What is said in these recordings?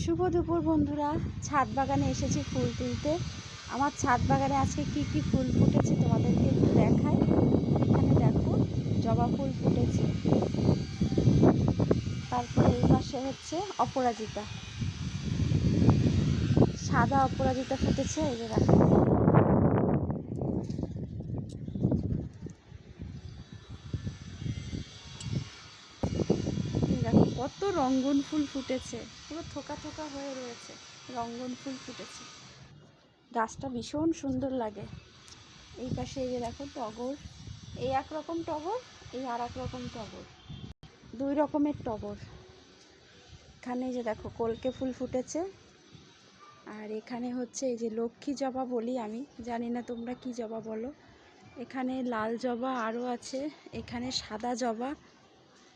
শুভ দুপুর বন্ধুরা, ছাদ বাগানে এসেছি ফুল তুলতে। আমার ছাদ বাগানে আজকে কি কি ফুল ফুটেছে তোমাদেরকে একটু দেখাই। এখানে দেখো জবা ফুল ফুটেছে, তারপরে এই পাশে হচ্ছে অপরাজিতা, সাদা অপরাজিতা ফুটেছে। এই যে দেখো, দেখো কত রঙ্গন ফুল ফুটেছে, পুরো থোকা থোকা হয়ে রয়েছে, রঙ্গন ফুল ফুটেছে। গাছটা ভীষণ সুন্দর লাগে। এই পাশে এই যে দেখো টগর, এই একরকম টগর, এই আর এক রকম টগর, দুই রকমের টগর। এখানে যে দেখো কলকে ফুল ফুটেছে, আর এখানে হচ্ছে এই যে লক্ষ্মী জবা বলি আমি, জানি না তোমরা কি জবা বলো। এখানে লাল জবা আরও আছে, এখানে সাদা জবা।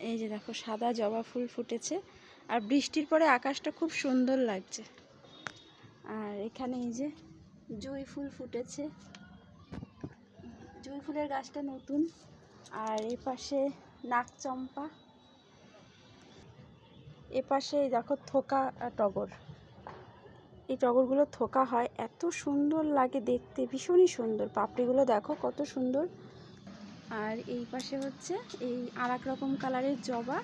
এই যে দেখো সাদা জবা ফুল ফুটেছে, আর বৃষ্টির পরে আকাশটা খুব সুন্দর লাগছে। আর এখানে এই যে জুঁই ফুল ফুটেছে, জুঁই ফুলের গাছটা নতুন। আর এ পাশে নাকচম্পা, এ পাশে দেখো থোকা টগর। এই টগরগুলো থোকা হয়, এত সুন্দর লাগে দেখতে, ভীষণই সুন্দর। পাপড়িগুলো দেখো কত সুন্দর। আর এই পাশে হচ্ছে এই আর এক রকম কালারের জবা,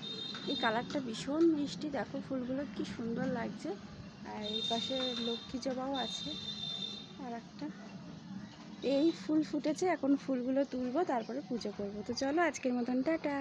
এই কালারটা ভীষণ মিষ্টি, দেখো ফুলগুলো কি সুন্দর লাগছে। আর এই পাশে লক্ষ্মী জবাও আছে আর একটা। এই ফুল ফুটেছে, এখন ফুলগুলো তুলবো, তারপরে পুজো করবো। তো চলো আজকের মতন টাটা।